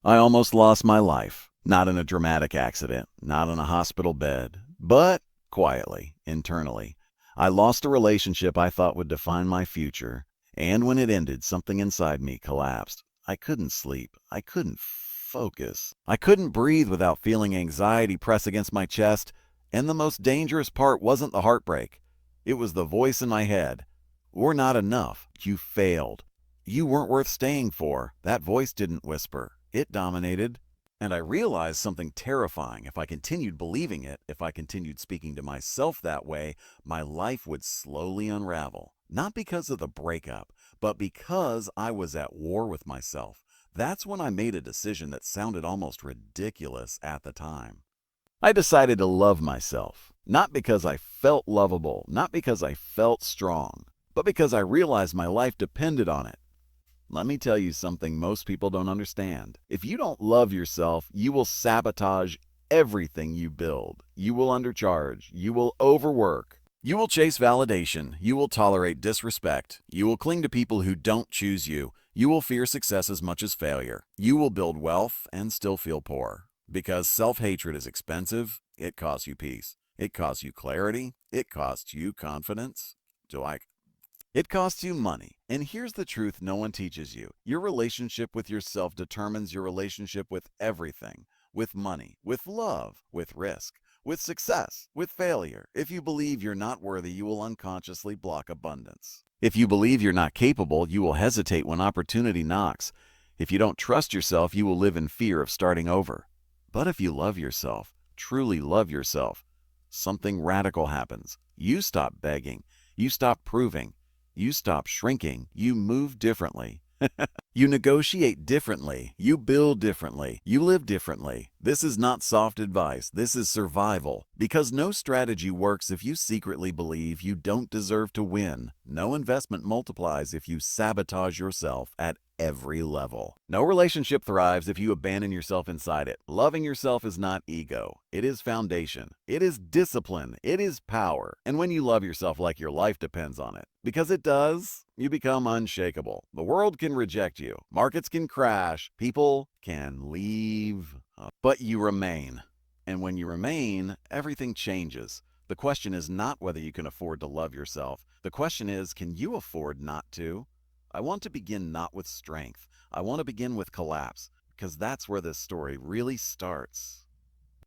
I almost lost my life. Not in a dramatic accident, not on a hospital bed, but quietly, internally. I lost a relationship I thought would define my future, and when it ended, something inside me collapsed. I couldn't sleep. I couldn't focus. I couldn't breathe without feeling anxiety press against my chest, and the most dangerous part wasn't the heartbreak. It was the voice in my head. "We're not enough. You failed. You weren't worth staying for." That voice didn't whisper. It dominated. And I realized something terrifying. If I continued believing it, if I continued speaking to myself that way, my life would slowly unravel. Not because of the breakup, but because I was at war with myself. That's when I made a decision that sounded almost ridiculous at the time. I decided to love myself, not because I felt lovable, not because I felt strong, but because I realized my life depended on it. Let me tell you something most people don't understand. If you don't love yourself, you will sabotage everything you build. You will undercharge. You will overwork. You will chase validation. You will tolerate disrespect. You will cling to people who don't choose you. You will fear success as much as failure. You will build wealth and still feel poor. Because self-hatred is expensive, it costs you peace. It costs you clarity. It costs you confidence. It costs you money. And here's the truth no one teaches you. Your relationship with yourself determines your relationship with everything. With money, with love, with risk, with success, with failure. If you believe you're not worthy, you will unconsciously block abundance. If you believe you're not capable, you will hesitate when opportunity knocks. If you don't trust yourself, you will live in fear of starting over. But if you love yourself, truly love yourself, something radical happens. You stop begging. You stop proving. You stop shrinking. You move differently. You negotiate differently. You build differently. You live differently. This is not soft advice. This is survival. Because no strategy works if you secretly believe you don't deserve to win. No investment multiplies if you sabotage yourself at every level. No relationship thrives if you abandon yourself inside it. Loving yourself is not ego. It is foundation. It is discipline. It is power. And when you love yourself like your life depends on it, because it does, you become unshakable. The world can reject you. Markets can crash. People can leave. But you remain. And when you remain, everything changes. The question is not whether you can afford to love yourself. The question is, can you afford not to? I want to begin not with strength. I want to begin with collapse, because that's where this story really starts.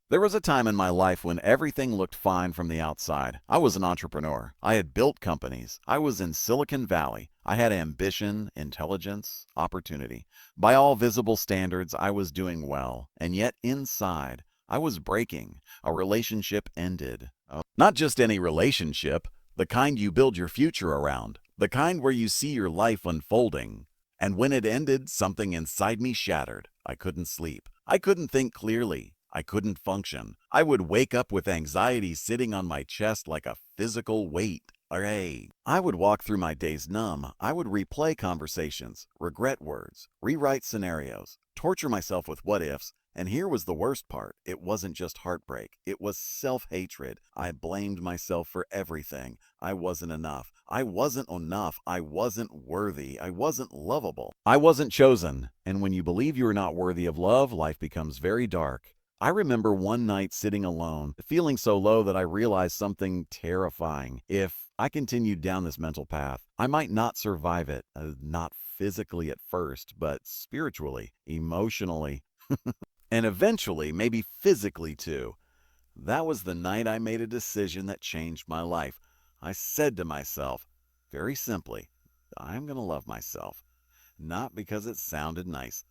There was a time in my life when everything looked fine from the outside. I was an entrepreneur. I had built companies. I was in Silicon Valley. I had ambition, intelligence, opportunity. By all visible standards, I was doing well. And yet inside, I was breaking. A relationship ended. Not just any relationship, the kind you build your future around, the kind where you see your life unfolding. And when it ended, something inside me shattered. I couldn't sleep. I couldn't think clearly. I couldn't function. I would wake up with anxiety sitting on my chest like a physical weight. I would walk through my days numb. I would replay conversations, regret words, rewrite scenarios, torture myself with what ifs. And here was the worst part. It wasn't just heartbreak. It was self-hatred. I blamed myself for everything. I wasn't enough. I wasn't enough. I wasn't worthy. I wasn't lovable. I wasn't chosen. And when you believe you are not worthy of love, life becomes very dark. I remember one night sitting alone, feeling so low that I realized something terrifying. If I continued down this mental path, I might not survive it, not physically at first, but spiritually, emotionally, and eventually, maybe physically too. That was the night I made a decision that changed my life. I said to myself, very simply, I'm going to love myself. Not because it sounded nice,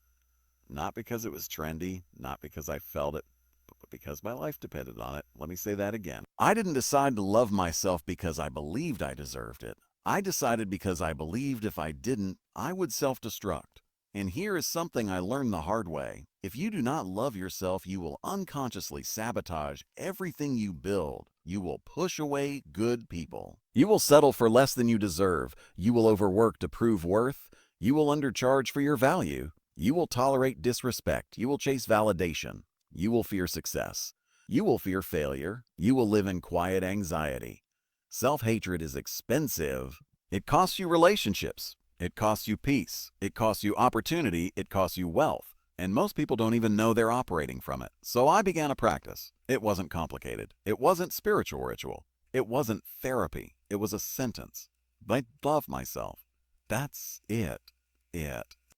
not because it was trendy, not because I felt it, but because my life depended on it. Let me say that again. I didn't decide to love myself because I believed I deserved it. I decided because I believed if I didn't, I would self-destruct. And here is something I learned the hard way. If you do not love yourself, you will unconsciously sabotage everything you build. You will push away good people. You will settle for less than you deserve. You will overwork to prove worth. You will undercharge for your value. You will tolerate disrespect. You will chase validation. You will fear success. You will fear failure. You will live in quiet anxiety. Self-hatred is expensive. It costs you relationships. It costs you peace. It costs you opportunity. It costs you wealth. And most people don't even know they're operating from it. So I began a practice. It wasn't complicated. It wasn't spiritual ritual. It wasn't therapy. It was a sentence. I love myself. That's it.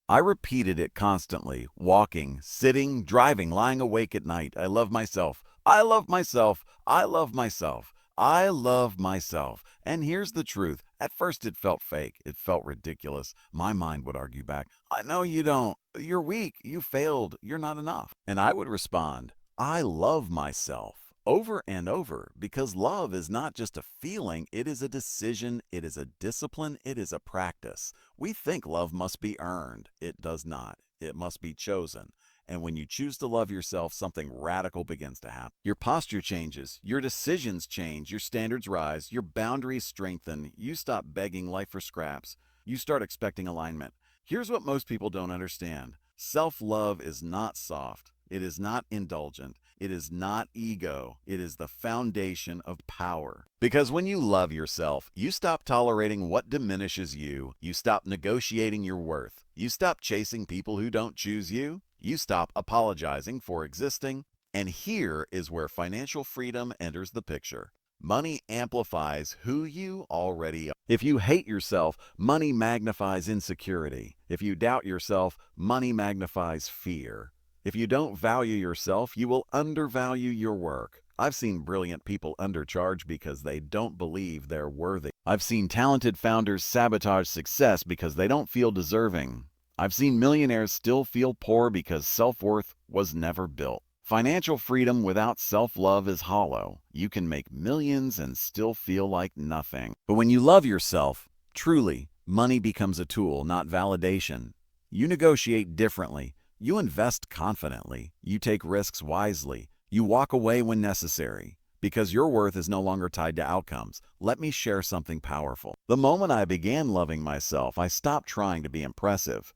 I repeated it constantly, walking, sitting, driving, lying awake at night. I love myself. I love myself. I love myself. I love myself. And here's the truth. At first it felt fake. It felt ridiculous. My mind would argue back, I know you don't. You're weak. You failed. You're not enough. And I would respond, I love myself. Over and over, because love is not just a feeling, it is a decision, it is a discipline, it is a practice. We think love must be earned. It does not. It must be chosen. And when you choose to love yourself, something radical begins to happen. Your posture changes, your decisions change, your standards rise, your boundaries strengthen, you stop begging life for scraps, you start expecting alignment. Here's what most people don't understand. Self-love is not soft. It is not indulgent. It is not ego. It is the foundation of power. Because when you love yourself, you stop tolerating what diminishes you. You stop negotiating your worth. You stop chasing people who don't choose you. You stop apologizing for existing. And here is where financial freedom enters the picture. Money amplifies who you already are. If you hate yourself, money magnifies insecurity. If you doubt yourself, money magnifies fear. If you don't value yourself, you will undervalue your work. I've seen brilliant people undercharge because they don't believe they're worthy. I've seen talented founders sabotage success because they don't feel deserving. I've seen millionaires still feel poor because self-worth was never built. Financial freedom without self-love is hollow. You can make millions and still feel like nothing. But when you love yourself, truly, money becomes a tool, not validation. You negotiate differently. You invest confidently. You take risks wisely. You walk away when necessary. Because your worth is no longer tied to outcomes. Let me share something powerful. The moment I began loving myself, I stopped trying to be impressive.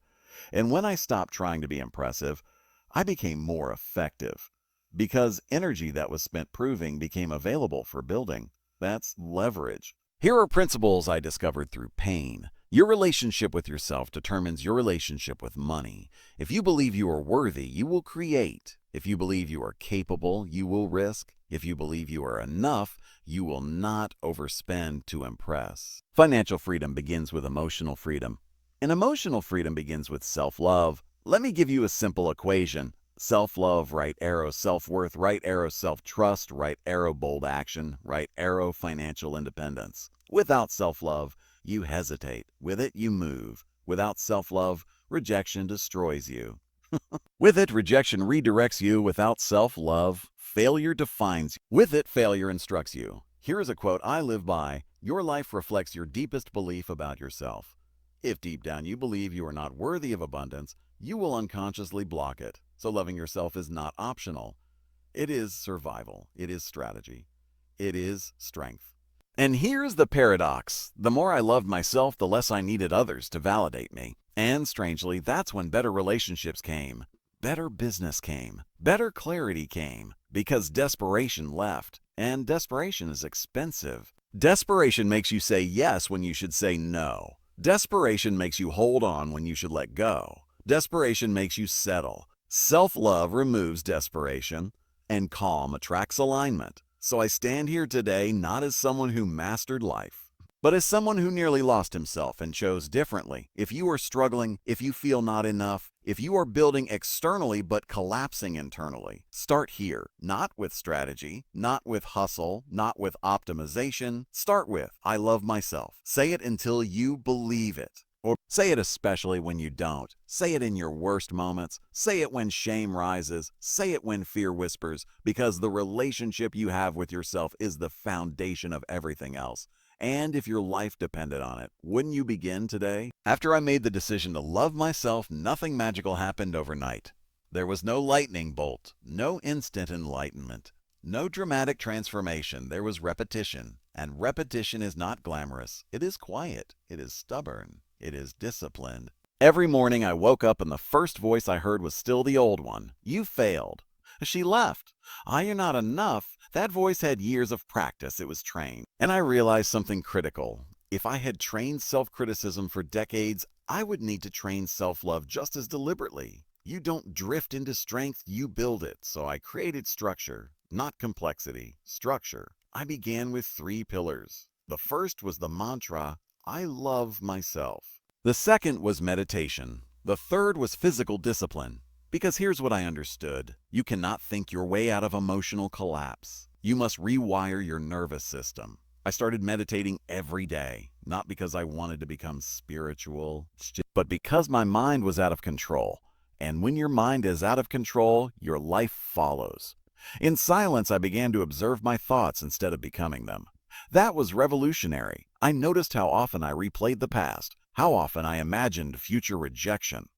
And when I stopped trying to be impressive, I became more effective. Because energy that was spent proving became available for building. That's leverage. Here are principles I discovered through pain. Your relationship with yourself determines your relationship with money. If you believe you are worthy, you will create. If you believe you are capable, you will risk. If you believe you are enough, you will not overspend to impress. Financial freedom begins with emotional freedom. And emotional freedom begins with self-love. Let me give you a simple equation. Self-love, right arrow, self-worth, right arrow, self-trust, right arrow, bold action, right arrow, financial independence. Without self-love, you hesitate. With it, you move. Without self-love, rejection destroys you. With it, rejection redirects you. Without self-love, failure defines you. With it, failure instructs you. Here is a quote I live by. Your life reflects your deepest belief about yourself. If deep down you believe you are not worthy of abundance, you will unconsciously block it. So loving yourself is not optional. It is survival. It is strategy. It is strength. And here's the paradox. The more I loved myself, the less I needed others to validate me. And strangely, that's when better relationships came. Better business came. Better clarity came. Because desperation left. And desperation is expensive. Desperation makes you say yes when you should say no. Desperation makes you hold on when you should let go. Desperation makes you settle. Self-love removes desperation, and calm attracts alignment. So I stand here today not as someone who mastered life, but as someone who nearly lost himself and chose differently. If you are struggling, if you feel not enough, if you are building externally but collapsing internally, start here. Not with strategy, not with hustle, not with optimization. Start with, I love myself. Say it until you believe it. Or say it especially when you don't. Say it in your worst moments. Say it when shame rises. Say it when fear whispers, because the relationship you have with yourself is the foundation of everything else. And if your life depended on it, wouldn't you begin today? After I made the decision to love myself, nothing magical happened overnight. There was no lightning bolt, no instant enlightenment, no dramatic transformation. There was repetition. And repetition is not glamorous. It is quiet. It is stubborn. It is disciplined. Every morning I woke up and the first voice I heard was still the old one. You failed. She left. Ah, you're not enough. That voice had years of practice. It was trained. And I realized something critical. If I had trained self-criticism for decades, I would need to train self-love just as deliberately. You don't drift into strength, you build it. So I created structure, not complexity, structure. I began with 3 pillars. The first was the mantra, I love myself. The second was meditation. The third was physical discipline. Because here's what I understood. You cannot think your way out of emotional collapse. You must rewire your nervous system. I started meditating every day, not because I wanted to become spiritual, but because my mind was out of control. And when your mind is out of control, your life follows. In silence, I began to observe my thoughts instead of becoming them. That was revolutionary. I noticed how often I replayed the past, how often I imagined future rejection,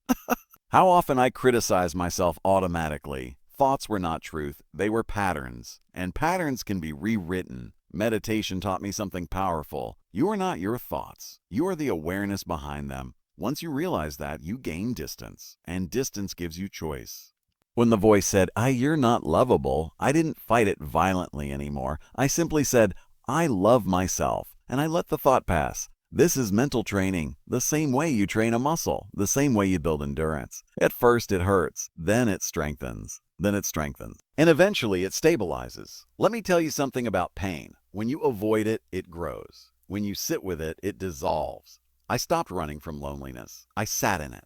how often I criticized myself automatically. Thoughts were not truth, they were patterns, and patterns can be rewritten. Meditation taught me something powerful. You are not your thoughts. You are the awareness behind them. Once you realize that, you gain distance, and distance gives you choice. When the voice said, you're not lovable, I didn't fight it violently anymore. I simply said, I love myself, and I let the thought pass. This is mental training, the same way you train a muscle, the same way you build endurance. At first it hurts, then it strengthens, and eventually it stabilizes. Let me tell you something about pain. When you avoid it, it grows. When you sit with it, it dissolves. I stopped running from loneliness. I sat in it.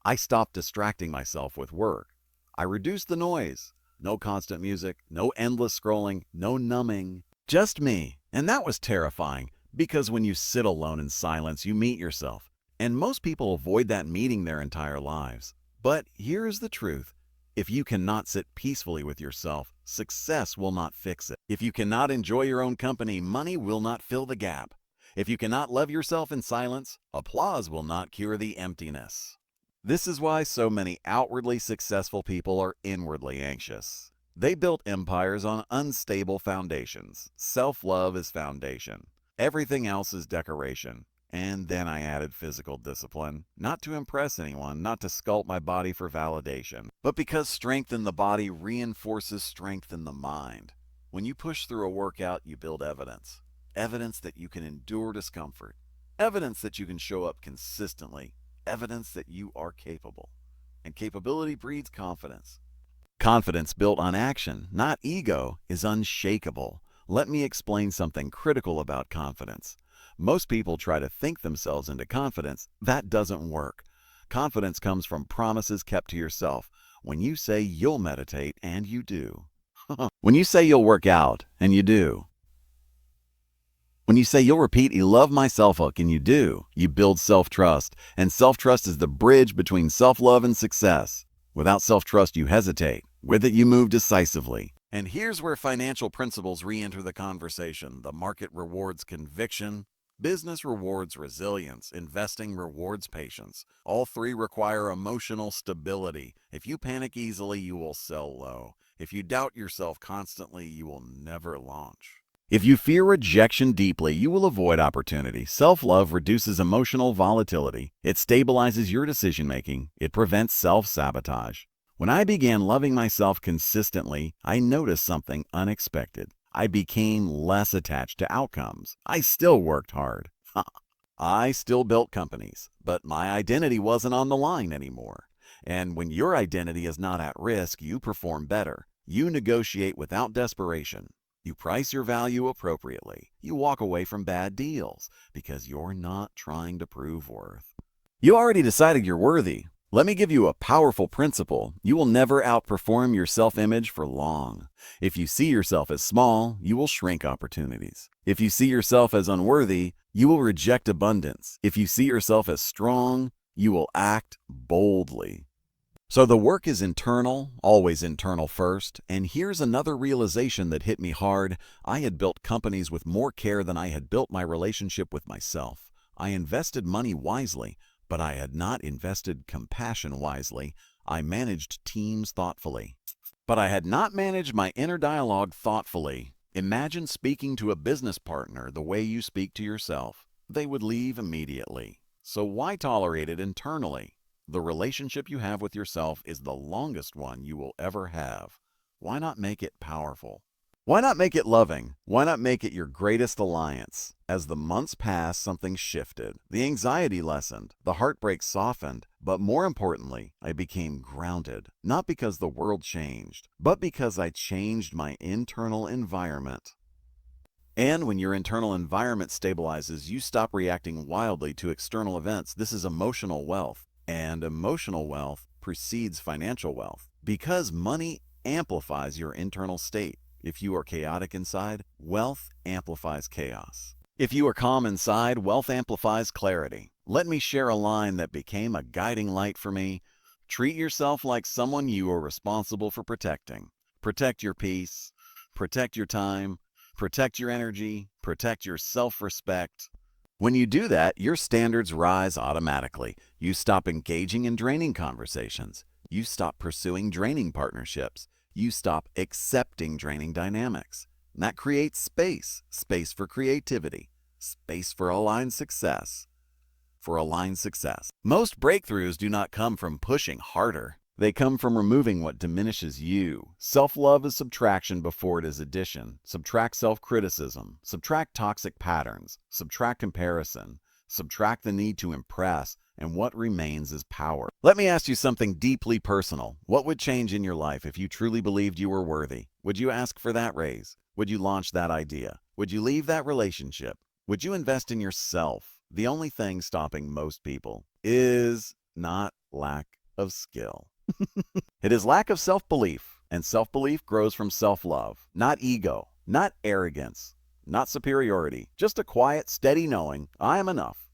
I stopped distracting myself with work. I reduced the noise. No constant music, no endless scrolling, no numbing. Just me. And that was terrifying. Because when you sit alone in silence, you meet yourself. And most people avoid that meeting their entire lives. But here is the truth. If you cannot sit peacefully with yourself, success will not fix it. If you cannot enjoy your own company, money will not fill the gap. If you cannot love yourself in silence, applause will not cure the emptiness. This is why so many outwardly successful people are inwardly anxious. They built empires on unstable foundations. Self-love is foundation. Everything else is decoration. And then I added physical discipline, not to impress anyone, not to sculpt my body for validation, but because strength in the body reinforces strength in the mind. When you push through a workout, you build evidence. Evidence that you can endure discomfort. Evidence that you can show up consistently. Evidence that you are capable. And capability breeds confidence. Confidence built on action, not ego, is unshakable. Let me explain something critical about confidence. Most people try to think themselves into confidence. That doesn't work. Confidence comes from promises kept to yourself. When you say you'll meditate, and you do. When you say you'll work out, and you do. When you say you'll repeat, "I love myself," and you do, you build self-trust. And self-trust is the bridge between self-love and success. Without self-trust, you hesitate. With it, you move decisively. And here's where financial principles re-enter the conversation. The market rewards conviction. Business rewards resilience. Investing rewards patience. All 3 require emotional stability. If you panic easily, you will sell low. If you doubt yourself constantly, you will never launch. If you fear rejection deeply, you will avoid opportunity. Self-love reduces emotional volatility. It stabilizes your decision-making. It prevents self-sabotage. When I began loving myself consistently, I noticed something unexpected. I became less attached to outcomes. I still worked hard. I still built companies, but my identity wasn't on the line anymore. And when your identity is not at risk, you perform better. You negotiate without desperation. You price your value appropriately. You walk away from bad deals because you're not trying to prove worth. You already decided you're worthy. Let me give you a powerful principle. You will never outperform your self-image for long. If you see yourself as small, you will shrink opportunities. If you see yourself as unworthy, you will reject abundance. If you see yourself as strong, you will act boldly. So the work is internal, always internal first. And here's another realization that hit me hard. I had built companies with more care than I had built my relationship with myself. I invested money wisely, but I had not invested compassion wisely. I managed teams thoughtfully, but I had not managed my inner dialogue thoughtfully. Imagine speaking to a business partner the way you speak to yourself. They would leave immediately. So why tolerate it internally? The relationship you have with yourself is the longest one you will ever have. Why not make it powerful? Why not make it loving? Why not make it your greatest alliance? As the months passed, something shifted. The anxiety lessened, the heartbreak softened, but more importantly, I became grounded. Not because the world changed, but because I changed my internal environment. And when your internal environment stabilizes, you stop reacting wildly to external events. This is emotional wealth. And emotional wealth precedes financial wealth because money amplifies your internal state. If you are chaotic inside, wealth amplifies chaos. If you are calm inside, wealth amplifies clarity. Let me share a line that became a guiding light for me. Treat yourself like someone you are responsible for protecting. Protect your peace, protect your time, protect your energy, protect your self-respect. When you do that, your standards rise automatically. You stop engaging in draining conversations. You stop pursuing draining partnerships. You stop accepting draining dynamics. And that creates space, space for creativity, space for aligned success. Most breakthroughs do not come from pushing harder. They come from removing what diminishes you. Self-love is subtraction before it is addition. Subtract self-criticism. Subtract toxic patterns. Subtract comparison. Subtract the need to impress, and what remains is power. Let me ask you something deeply personal. What would change in your life if you truly believed you were worthy? Would you ask for that raise? Would you launch that idea? Would you leave that relationship? Would you invest in yourself? The only thing stopping most people is not lack of skill. It is lack of self-belief, and self-belief grows from self-love, not ego, not arrogance, not superiority, just a quiet, steady knowing, I am enough,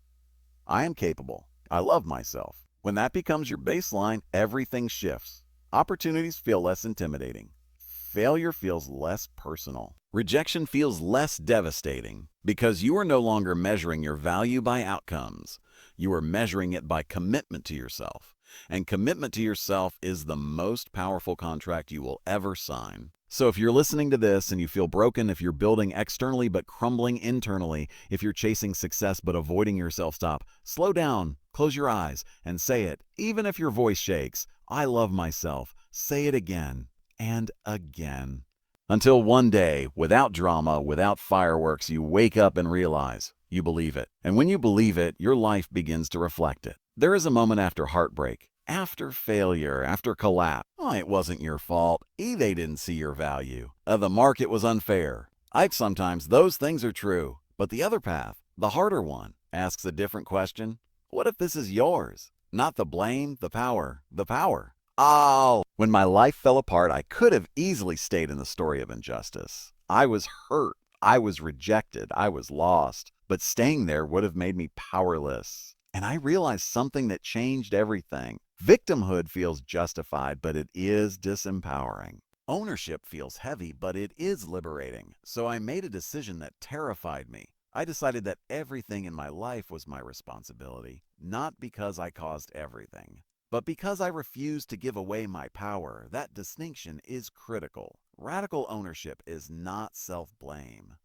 I am capable, I love myself. When that becomes your baseline, everything shifts. Opportunities feel less intimidating. Failure feels less personal. Rejection feels less devastating because you are no longer measuring your value by outcomes. You are measuring it by commitment to yourself. And commitment to yourself is the most powerful contract you will ever sign. So if you're listening to this and you feel broken, if you're building externally but crumbling internally, if you're chasing success but avoiding yourself, stop. Slow down, close your eyes, and say it. Even if your voice shakes, I love myself. Say it again and again. Until one day, without drama, without fireworks, you wake up and realize you believe it. And when you believe it, your life begins to reflect it. There is a moment after heartbreak, after failure, after collapse. Oh, it wasn't your fault. They didn't see your value. The market was unfair. Sometimes those things are true. But the other path, the harder one, asks a different question. What if this is yours? Not the blame, the power, the power. Oh, when my life fell apart, I could have easily stayed in the story of injustice. I was hurt. I was rejected. I was lost. But staying there would have made me powerless. And I realized something that changed everything. Victimhood feels justified, but it is disempowering. Ownership feels heavy, but it is liberating. So I made a decision that terrified me. I decided that everything in my life was my responsibility, not because I caused everything, but because I refused to give away my power. That distinction is critical. Radical ownership is not self-blame.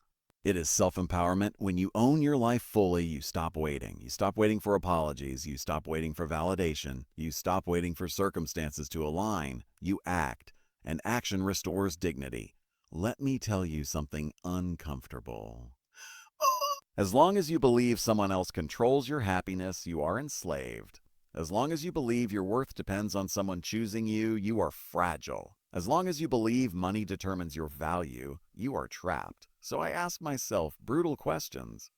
It is self-empowerment. When you own your life fully, you stop waiting. You stop waiting for apologies. You stop waiting for validation. You stop waiting for circumstances to align. You act, and action restores dignity. Let me tell you something uncomfortable. As long as you believe someone else controls your happiness, you are enslaved. As long as you believe your worth depends on someone choosing you, you are fragile. As long as you believe money determines your value, you are trapped. So I ask myself brutal questions.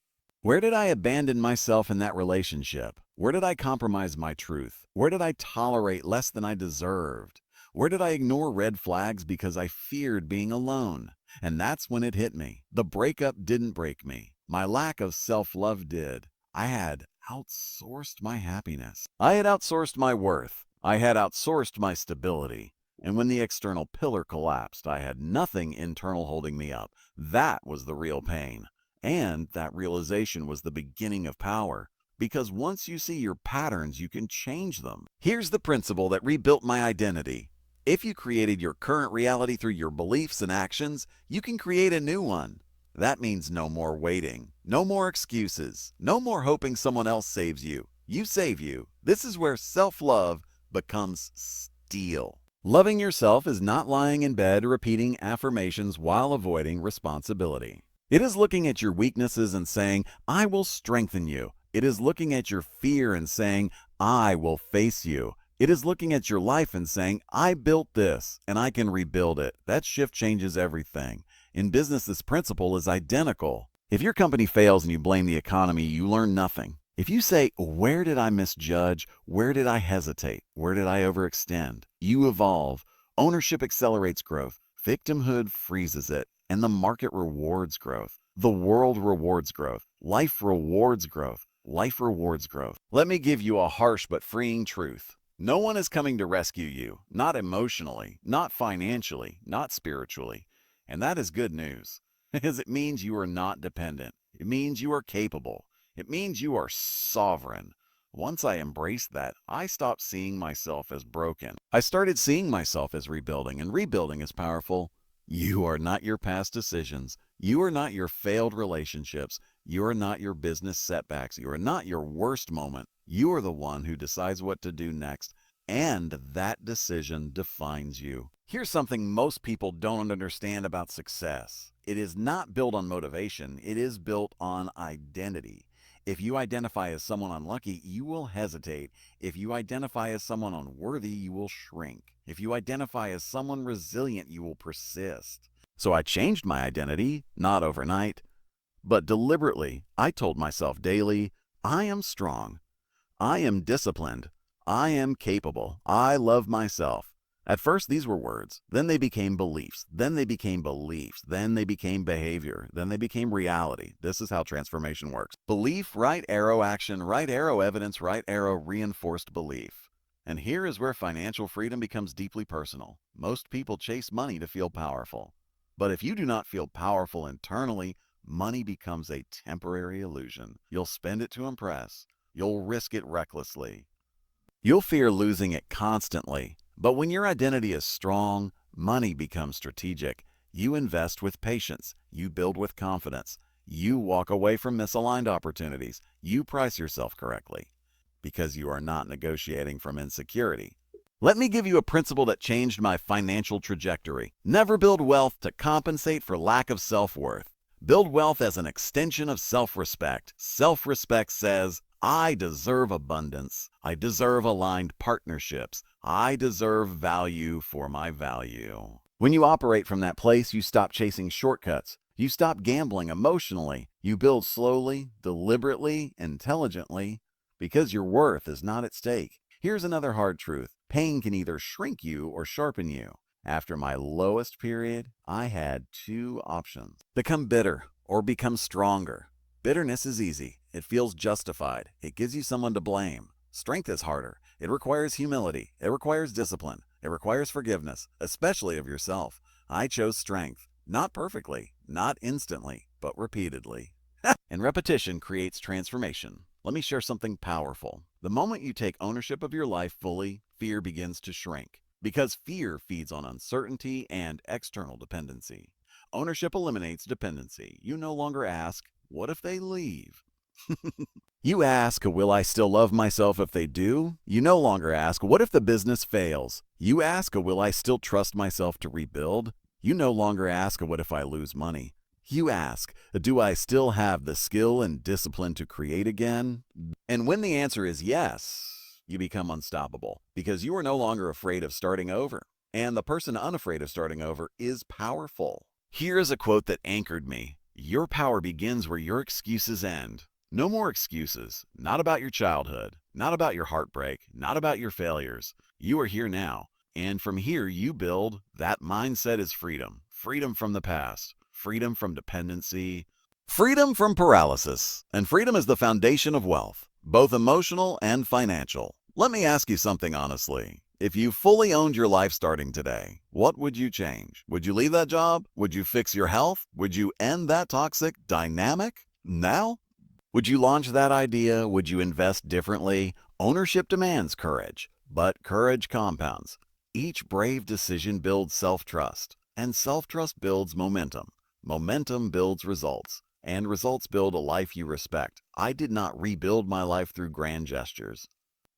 Where did I abandon myself in that relationship? Where did I compromise my truth? Where did I tolerate less than I deserved? Where did I ignore red flags because I feared being alone? And that's when it hit me. The breakup didn't break me. My lack of self-love did. I had outsourced my happiness. I had outsourced my worth. I had outsourced my stability. And when the external pillar collapsed, I had nothing internal holding me up. That was the real pain. And that realization was the beginning of power. Because once you see your patterns, you can change them. Here's the principle that rebuilt my identity. If you created your current reality through your beliefs and actions, you can create a new one. That means no more waiting, no more excuses, no more hoping someone else saves you. You save you. This is where self-love becomes steel. Loving yourself is not lying in bed repeating affirmations while avoiding responsibility. It is looking at your weaknesses and saying, I will strengthen you. It is looking at your fear and saying, I will face you. It is looking at your life and saying, I built this and I can rebuild it. That shift changes everything. In business, this principle is identical. If your company fails and you blame the economy, you learn nothing. If you say, where did I misjudge? Where did I hesitate? Where did I overextend? You evolve. Ownership accelerates growth. Victimhood freezes it. And the market rewards growth. The world rewards growth. Life rewards growth. Life rewards growth. Let me give you a harsh but freeing truth. No one is coming to rescue you, not emotionally, not financially, not spiritually. And that is good news, because it means you are not dependent. It means you are capable. It means you are sovereign. Once I embraced that, I stopped seeing myself as broken. I started seeing myself as rebuilding, and rebuilding is powerful. You are not your past decisions. You are not your failed relationships. You are not your business setbacks. You are not your worst moment. You are the one who decides what to do next, and that decision defines you. Here's something most people don't understand about success. It is not built on motivation. It is built on identity. If you identify as someone unlucky, you will hesitate. If you identify as someone unworthy, you will shrink. If you identify as someone resilient, you will persist. So I changed my identity, not overnight, but deliberately. I told myself daily, I am strong. I am disciplined. I am capable. I love myself. At first, these were words. Then they became beliefs. Then they became beliefs. Then they became behavior. Then they became reality. This is how transformation works. Belief, right arrow action, right arrow evidence, right arrow reinforced belief. And here is where financial freedom becomes deeply personal. Most people chase money to feel powerful. But if you do not feel powerful internally, money becomes a temporary illusion. You'll spend it to impress. You'll risk it recklessly. You'll fear losing it constantly. But when your identity is strong, money becomes strategic. You invest with patience. You build with confidence. You walk away from misaligned opportunities. You price yourself correctly because you are not negotiating from insecurity. Let me give you a principle that changed my financial trajectory. Never build wealth to compensate for lack of self-worth. Build wealth as an extension of self-respect. Self-respect says, I deserve abundance. I deserve aligned partnerships. I deserve value for my value. When you operate from that place, you stop chasing shortcuts. You stop gambling emotionally. You build slowly, deliberately, intelligently, because your worth is not at stake. Here's another hard truth. Pain can either shrink you or sharpen you. After my lowest period, I had two options. Become bitter or become stronger. Bitterness is easy. It feels justified. It gives you someone to blame. Strength is harder. It requires humility. It requires discipline. It requires forgiveness, especially of yourself. I chose strength. Not perfectly, not instantly, but repeatedly. And repetition creates transformation. Let me share something powerful. The moment you take ownership of your life fully, fear begins to shrink. Because fear feeds on uncertainty and external dependency. Ownership eliminates dependency. You no longer ask, what if they leave? You ask, will I still love myself if they do? You no longer ask, what if the business fails? You ask, will I still trust myself to rebuild? You no longer ask, what if I lose money? You ask, do I still have the skill and discipline to create again? And when the answer is yes, you become unstoppable because you are no longer afraid of starting over. And the person unafraid of starting over is powerful. Here is a quote that anchored me. Your power begins where your excuses end. No more excuses, not about your childhood, not about your heartbreak, not about your failures. You are here now, and from here you build. That mindset is freedom. Freedom from the past, freedom from dependency, freedom from paralysis, and freedom is the foundation of wealth, both emotional and financial. Let me ask you something honestly. If you fully owned your life starting today, what would you change? Would you leave that job? Would you fix your health? Would you end that toxic dynamic now? Would you launch that idea? Would you invest differently? Ownership demands courage, but courage compounds. Each brave decision builds self-trust, and self-trust builds momentum. Momentum builds results, and results build a life you respect. I did not rebuild my life through grand gestures.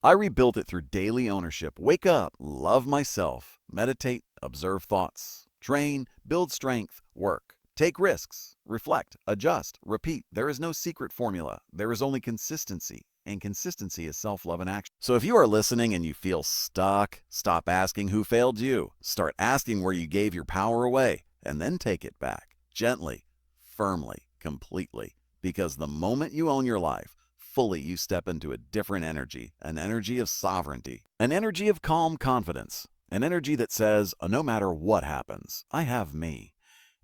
I rebuilt it through daily ownership. Wake up, love myself, meditate, observe thoughts, train, build strength, work. Take risks, reflect, adjust, repeat. There is no secret formula. There is only consistency, and consistency is self-love in action. So if you are listening and you feel stuck, stop asking who failed you. Start asking where you gave your power away, and then take it back, gently, firmly, completely. Because the moment you own your life, fully you step into a different energy, an energy of sovereignty, an energy of calm confidence, an energy that says, no matter what happens, I have me.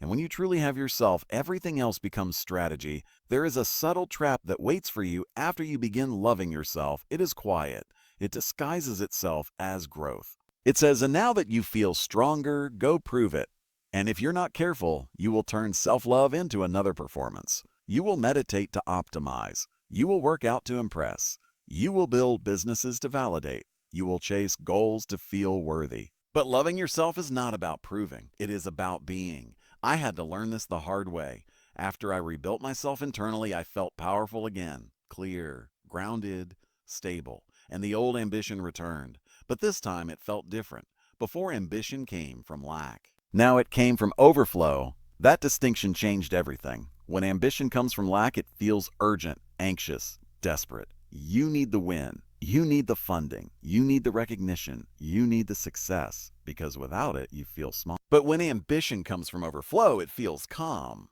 And when you truly have yourself, everything else becomes strategy. There is a subtle trap that waits for you after you begin loving yourself. It is quiet. It disguises itself as growth. It says, and now that you feel stronger, go prove it. And if you're not careful, you will turn self-love into another performance. You will meditate to optimize. You will work out to impress. You will build businesses to validate. You will chase goals to feel worthy. But loving yourself is not about proving. It is about being. I had to learn this the hard way. After I rebuilt myself internally, I felt powerful again, clear, grounded, stable, and the old ambition returned. But this time it felt different. Before, ambition came from lack. Now it came from overflow. That distinction changed everything. When ambition comes from lack, it feels urgent, anxious, desperate. You need the win. You need the funding. You need the recognition. You need the success, because without it, you feel small. But when ambition comes from overflow, it feels calm.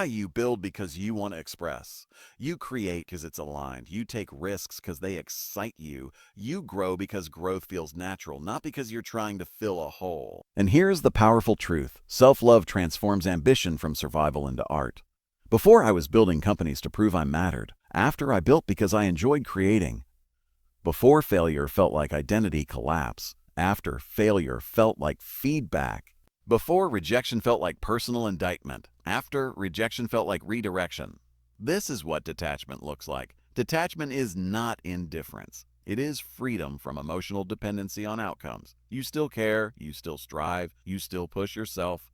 You build because you want to express. You create because it's aligned. You take risks because they excite you. You grow because growth feels natural, not because you're trying to fill a hole. And here's the powerful truth. Self-love transforms ambition from survival into art. Before, I was building companies to prove I mattered. After, I built because I enjoyed creating. Before, failure felt like identity collapse. After, failure felt like feedback. Before, rejection felt like personal indictment. After, rejection felt like redirection. This is what detachment looks like. Detachment is not indifference. It is freedom from emotional dependency on outcomes. You still care, you still strive, you still push yourself.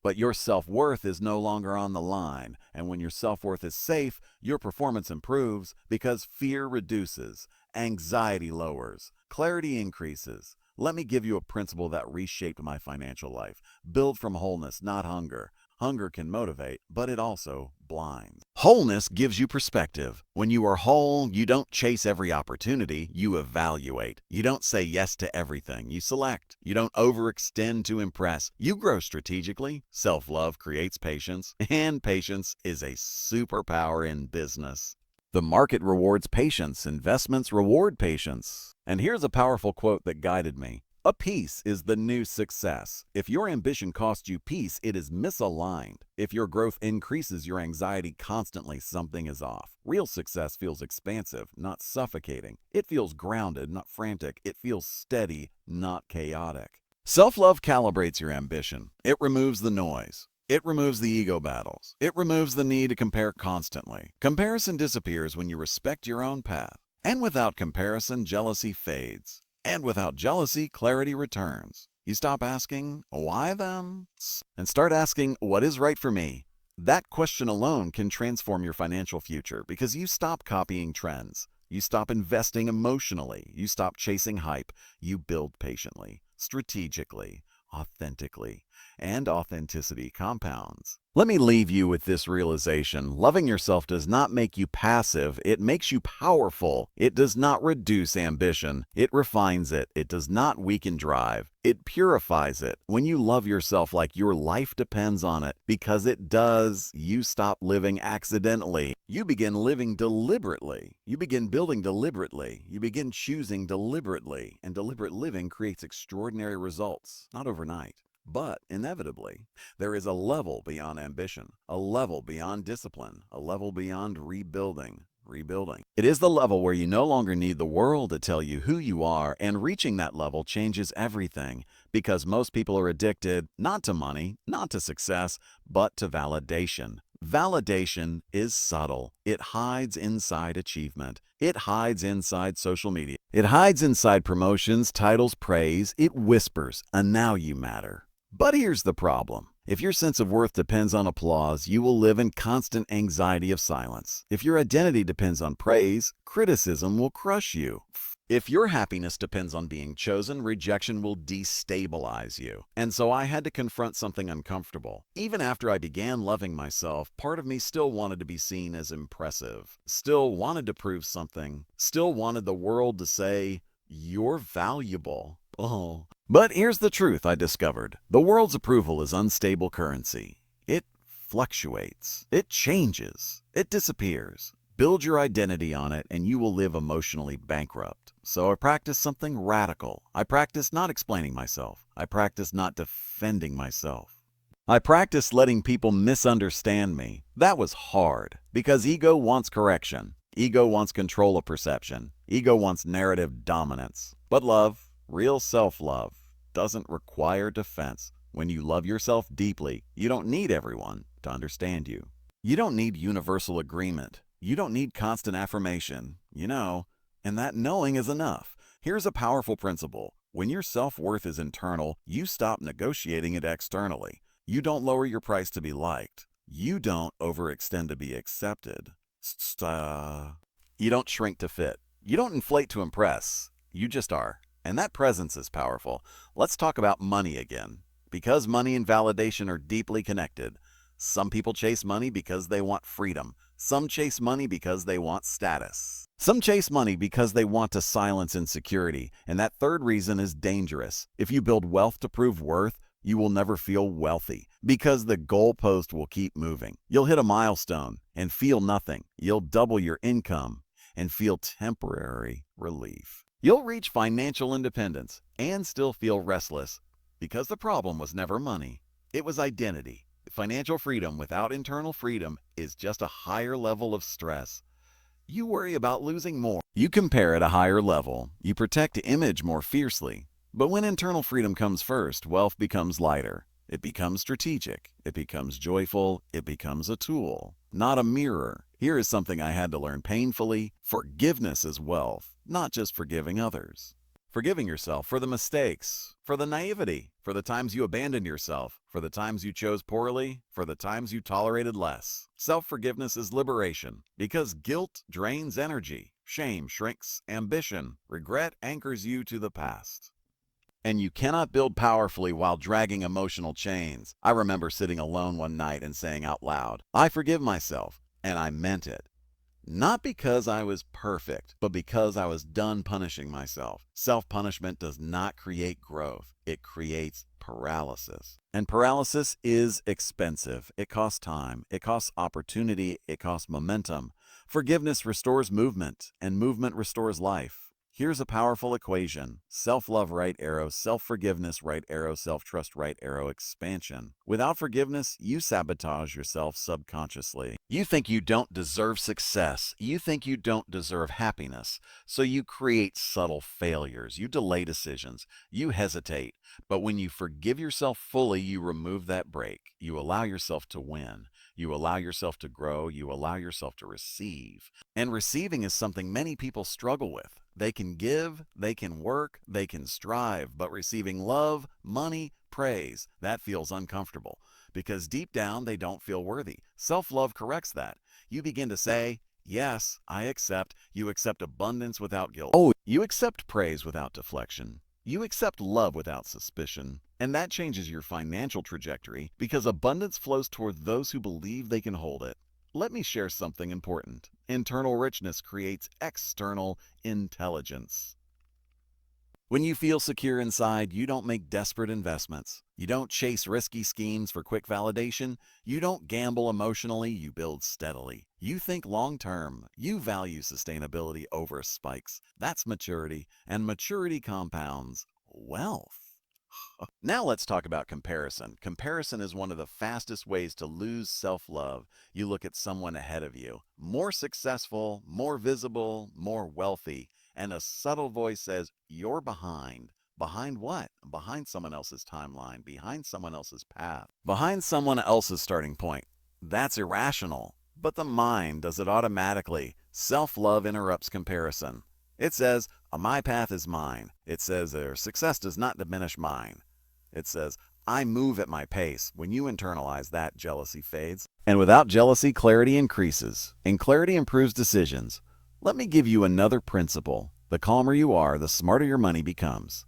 But your self-worth is no longer on the line. And when your self-worth is safe, your performance improves because fear reduces, anxiety lowers, clarity increases. Let me give you a principle that reshaped my financial life. Build from wholeness, not hunger. Hunger can motivate, but it also blinds. Wholeness gives you perspective. When you are whole, you don't chase every opportunity, you evaluate. You don't say yes to everything, you select. You don't overextend to impress. You grow strategically. Self-love creates patience, and patience is a superpower in business. The market rewards patience. Investments reward patience. And here's a powerful quote that guided me. A peace is the new success. If your ambition costs you peace, it is misaligned. If your growth increases your anxiety constantly, something is off. Real success feels expansive, not suffocating. It feels grounded, not frantic. It feels steady, not chaotic. Self-love calibrates your ambition. It removes the noise. It removes the ego battles. It removes the need to compare constantly. Comparison disappears when you respect your own path. And without comparison, jealousy fades. And without jealousy, clarity returns. You stop asking, why them? And start asking, what is right for me? That question alone can transform your financial future because you stop copying trends. You stop investing emotionally. You stop chasing hype. You build patiently, strategically, authentically, and authenticity compounds. Let me leave you with this realization. Loving yourself does not make you passive. It makes you powerful. It does not reduce ambition. It refines it. It does not weaken drive. It purifies it. When you love yourself like your life depends on it, because it does, you stop living accidentally. You begin living deliberately. You begin building deliberately. You begin choosing deliberately. And deliberate living creates extraordinary results, not overnight. But inevitably, there is a level beyond ambition, a level beyond discipline, a level beyond rebuilding. It is the level where you no longer need the world to tell you who you are, and reaching that level changes everything because most people are addicted not to money, not to success, but to validation. Validation is subtle. It hides inside achievement. It hides inside social media. It hides inside promotions, titles, praise. It whispers, and now you matter. But here's the problem. If your sense of worth depends on applause, you will live in constant anxiety of silence. If your identity depends on praise, criticism will crush you. If your happiness depends on being chosen, rejection will destabilize you. And so I had to confront something uncomfortable. Even after I began loving myself, part of me still wanted to be seen as impressive, still wanted to prove something, still wanted the world to say, "You're valuable." Oh. But here's the truth I discovered. The world's approval is unstable currency. It fluctuates. It changes. It disappears. Build your identity on it and you will live emotionally bankrupt. So I practiced something radical. I practiced not explaining myself. I practiced not defending myself. I practiced letting people misunderstand me. That was hard because ego wants correction. Ego wants control of perception. Ego wants narrative dominance. But love, real self-love, doesn't require defense. When you love yourself deeply, you don't need everyone to understand you. You don't need universal agreement. You don't need constant affirmation. You know, and that knowing is enough. Here's a powerful principle. When your self-worth is internal, you stop negotiating it externally. You don't lower your price to be liked. You don't overextend to be accepted. You don't shrink to fit. You don't inflate to impress. You just are. And that presence is powerful. Let's talk about money again. Because money and validation are deeply connected. Some people chase money because they want freedom. Some chase money because they want status. Some chase money because they want to silence insecurity. And that third reason is dangerous. If you build wealth to prove worth, you will never feel wealthy because the goalpost will keep moving. You'll hit a milestone and feel nothing. You'll double your income and feel temporary relief. You'll reach financial independence and still feel restless because the problem was never money. It was identity. Financial freedom without internal freedom is just a higher level of stress. You worry about losing more. You compare at a higher level. You protect image more fiercely. But when internal freedom comes first, wealth becomes lighter. It becomes strategic. It becomes joyful. It becomes a tool, not a mirror. Here is something I had to learn painfully. Forgiveness is wealth, not just forgiving others. Forgiving yourself for the mistakes, for the naivety, for the times you abandoned yourself, for the times you chose poorly, for the times you tolerated less. Self-forgiveness is liberation because guilt drains energy, shame shrinks ambition, regret anchors you to the past. And you cannot build powerfully while dragging emotional chains. I remember sitting alone one night and saying out loud, "I forgive myself," and I meant it. Not because I was perfect, but because I was done punishing myself. Self-punishment does not create growth. It creates paralysis. And paralysis is expensive. It costs time. It costs opportunity. It costs momentum. Forgiveness restores movement, and movement restores life. Here's a powerful equation. Self-love, right arrow. Self-forgiveness, right arrow. Self-trust, right arrow. Expansion. Without forgiveness, you sabotage yourself subconsciously. You think you don't deserve success. You think you don't deserve happiness. So you create subtle failures. You delay decisions. You hesitate. But when you forgive yourself fully, you remove that brake. You allow yourself to win. You allow yourself to grow. You allow yourself to receive. And receiving is something many people struggle with. They can give, they can work, they can strive, but receiving love, money, praise, that feels uncomfortable because deep down they don't feel worthy. Self-love corrects that. You begin to say, "Yes, I accept." You accept abundance without guilt. Oh, you accept praise without deflection. You accept love without suspicion. And that changes your financial trajectory because abundance flows toward those who believe they can hold it. Let me share something important. Internal richness creates external intelligence. When you feel secure inside, you don't make desperate investments. You don't chase risky schemes for quick validation. You don't gamble emotionally, you build steadily. You think long-term. You value sustainability over spikes. That's maturity, and maturity compounds wealth. Now let's talk about comparison. Comparison is one of the fastest ways to lose self-love. You look at someone ahead of you, more successful, more visible, more wealthy, and a subtle voice says, "You're behind." Behind what? Behind someone else's timeline, behind someone else's path, behind someone else's starting point. That's irrational, but the mind does it automatically. Self-love interrupts comparison. It says, "My path is mine." It says, "Their success does not diminish mine." It says, "I move at my pace." When you internalize that, jealousy fades. And without jealousy, clarity increases. And clarity improves decisions. Let me give you another principle. The calmer you are, the smarter your money becomes.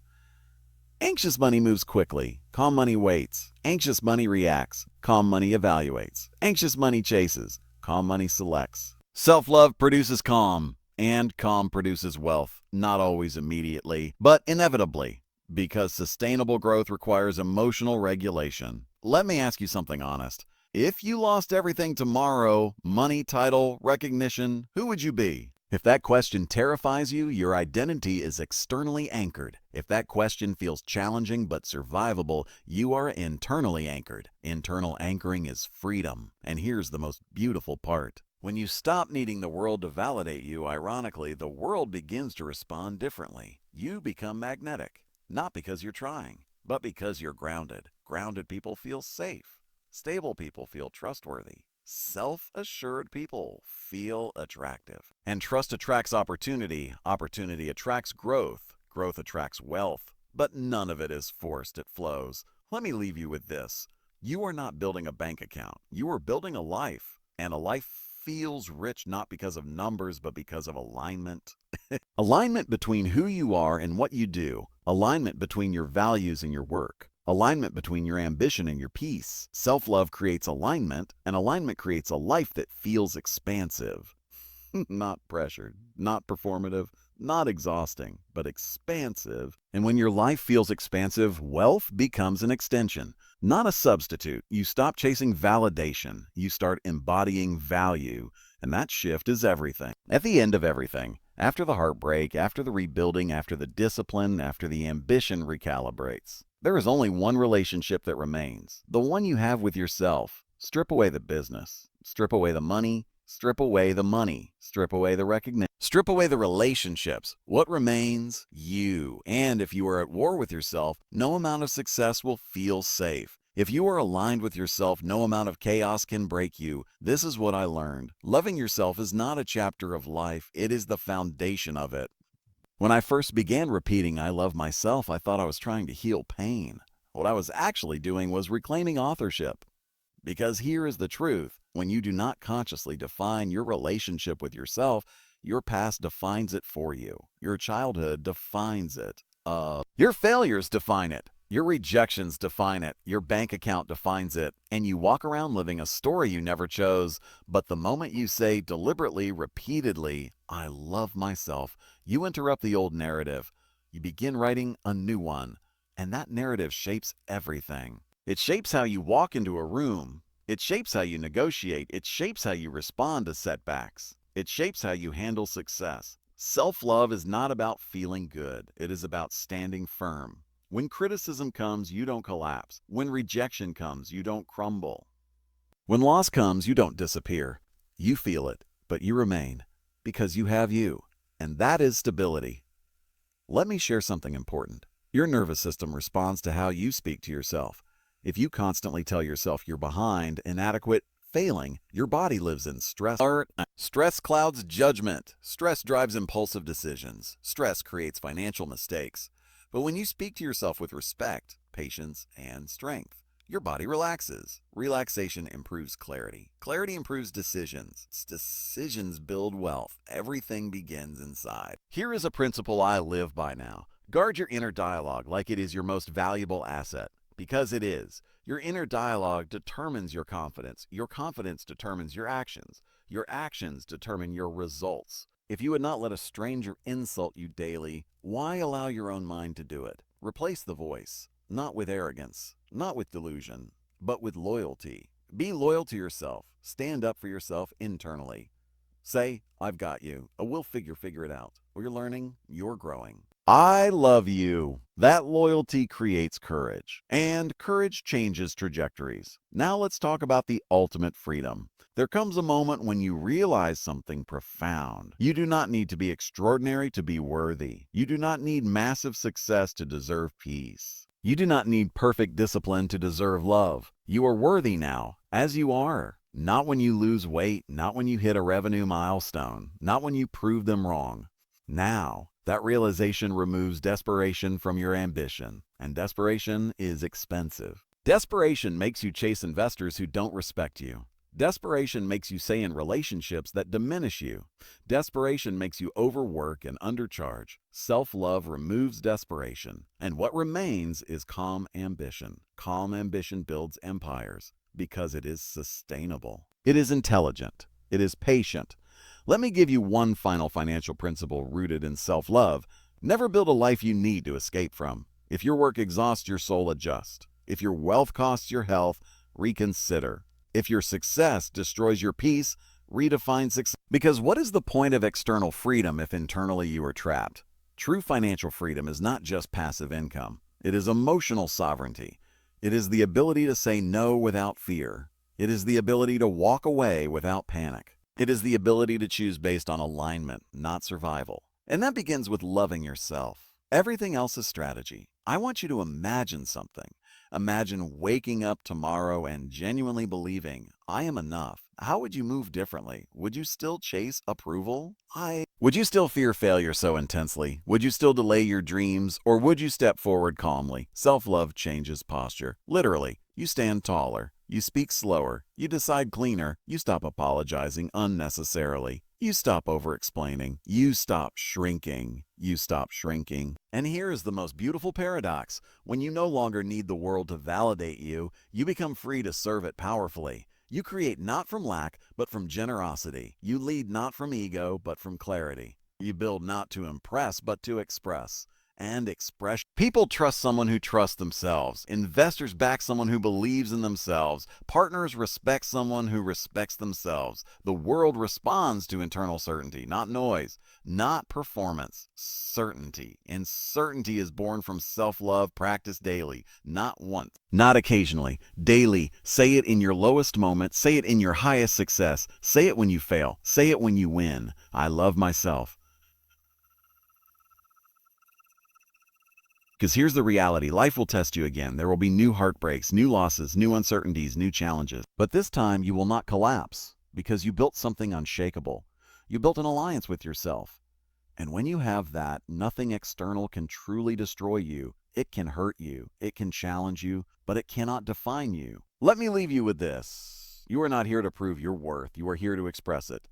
Anxious money moves quickly. Calm money waits. Anxious money reacts. Calm money evaluates. Anxious money chases. Calm money selects. Self-love produces calm, and calm produces wealth. Not always immediately, but inevitably, because sustainable growth requires emotional regulation. Let me ask you something honest. If you lost everything tomorrow, money, title, recognition, who would you be? If that question terrifies you, your identity is externally anchored. If that question feels challenging but survivable, you are internally anchored. Internal anchoring is freedom. And here's the most beautiful part. When you stop needing the world to validate you, ironically, the world begins to respond differently. You become magnetic, not because you're trying, but because you're grounded. Grounded people feel safe. Stable people feel trustworthy. Self-assured people feel attractive. And trust attracts opportunity. Opportunity attracts growth. Growth attracts wealth. But none of it is forced, it flows. Let me leave you with this. You are not building a bank account. You are building a life. And a life feels rich not because of numbers, but because of alignment. Alignment between who you are and what you do. Alignment between your values and your work. Alignment between your ambition and your peace. Self-love creates alignment, and alignment creates a life that feels expansive. Not pressured, not performative, not exhausting, but expansive. And when your life feels expansive, wealth becomes an extension, not a substitute. You stop chasing validation. You start embodying value, and that shift is everything. At the end of everything, after the heartbreak, after the rebuilding, after the discipline, after the ambition recalibrates, there is only one relationship that remains, the one you have with yourself. Strip away the business, strip away the money, strip away the money, strip away the recognition, strip away the relationships. What remains? You. And if you are at war with yourself, no amount of success will feel safe. If you are aligned with yourself, no amount of chaos can break you. This is what I learned. Loving yourself is not a chapter of life, it is the foundation of it. When I first began repeating "I love myself," I thought I was trying to heal pain. What I was actually doing was reclaiming authorship. Because here is the truth. When you do not consciously define your relationship with yourself, your past defines it for you. Your childhood defines it. Your failures define it. Your rejections define it. Your bank account defines it. And you walk around living a story you never chose. But the moment you say deliberately, repeatedly, "I love myself," you interrupt the old narrative. You begin writing a new one. And that narrative shapes everything. It shapes how you walk into a room. It shapes how you negotiate. It shapes how you respond to setbacks. It shapes how you handle success. Self-love is not about feeling good. It is about standing firm. When criticism comes, you don't collapse. When rejection comes, you don't crumble. When loss comes, you don't disappear. You feel it, but you remain, because you have you, and that is stability. Let me share something important. Your nervous system responds to how you speak to yourself. If you constantly tell yourself you're behind, inadequate, failing, your body lives in stress. Stress clouds judgment. Stress drives impulsive decisions. Stress creates financial mistakes. But when you speak to yourself with respect, patience, and strength, your body relaxes. Relaxation improves clarity. Clarity improves decisions. Decisions build wealth. Everything begins inside. Here is a principle I live by now. Guard your inner dialogue like it is your most valuable asset. Because it is. Your inner dialogue determines your confidence. Your confidence determines your actions. Your actions determine your results. If you would not let a stranger insult you daily, why allow your own mind to do it? Replace the voice, not with arrogance, not with delusion, but with loyalty. Be loyal to yourself. Stand up for yourself internally. Say, "I've got you." We'll figure it out. We're learning, you're growing. I love you. That loyalty creates courage, and courage changes trajectories. Now let's talk about the ultimate freedom. There comes a moment when you realize something profound. You do not need to be extraordinary to be worthy. You do not need massive success to deserve peace. You do not need perfect discipline to deserve love. You are worthy now, as you are. Not when you lose weight, not when you hit a revenue milestone, not when you prove them wrong. Now, that realization removes desperation from your ambition, and desperation is expensive. Desperation makes you chase investors who don't respect you. Desperation makes you stay in relationships that diminish you. Desperation makes you overwork and undercharge. Self-love removes desperation, and what remains is calm ambition. Calm ambition builds empires because it is sustainable. It is intelligent. It is patient. Let me give you one final financial principle rooted in self-love. Never build a life you need to escape from. If your work exhausts your soul, adjust. If your wealth costs your health, reconsider. If your success destroys your peace, redefine success. Because what is the point of external freedom if internally you are trapped? True financial freedom is not just passive income. It is emotional sovereignty. It is the ability to say no without fear. It is the ability to walk away without panic. It is the ability to choose based on alignment, not survival. And that begins with loving yourself. Everything else is strategy. I want you to imagine something. Imagine waking up tomorrow and genuinely believing, I am enough. How would you move differently? Would you still chase approval? Would you still fear failure so intensely? Would you still delay your dreams? Or would you step forward calmly? Self-love changes posture. Literally, you stand taller. You speak slower. You decide cleaner. You stop apologizing unnecessarily. You stop over-explaining. You stop shrinking. You stop shrinking. And here is the most beautiful paradox. When you no longer need the world to validate you, you become free to serve it powerfully. You create not from lack, but from generosity. You lead not from ego, but from clarity. You build not to impress, but to express. And expression. People trust someone who trusts themselves. Investors back someone who believes in themselves. Partners respect someone who respects themselves. The world responds to internal certainty, not noise, not performance. Certainty. And certainty is born from self-love practiced daily, not once, not occasionally, daily. Say it in your lowest moment. Say it in your highest success. Say it when you fail. Say it when you win. I love myself. Because here's the reality, life will test you again. There will be new heartbreaks, new losses, new uncertainties, new challenges. But this time you will not collapse because you built something unshakable. You built an alliance with yourself. And when you have that, nothing external can truly destroy you. It can hurt you, it can challenge you, but it cannot define you. Let me leave you with this. You are not here to prove your worth. You are here to express it.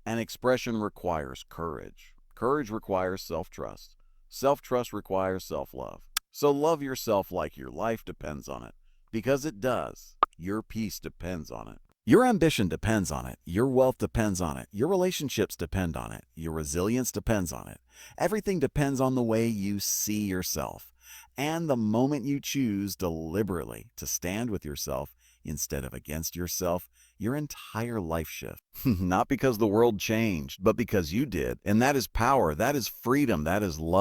And expression requires courage. Courage requires self-trust. Self-trust requires self-love. So love yourself like your life depends on it. Because it does. Your peace depends on it. Your ambition depends on it. Your wealth depends on it. Your relationships depend on it. Your resilience depends on it. Everything depends on the way you see yourself. And the moment you choose deliberately to stand with yourself instead of against yourself, your entire life shifts. Not because the world changed, but because you did. And that is power. That is freedom. That is love.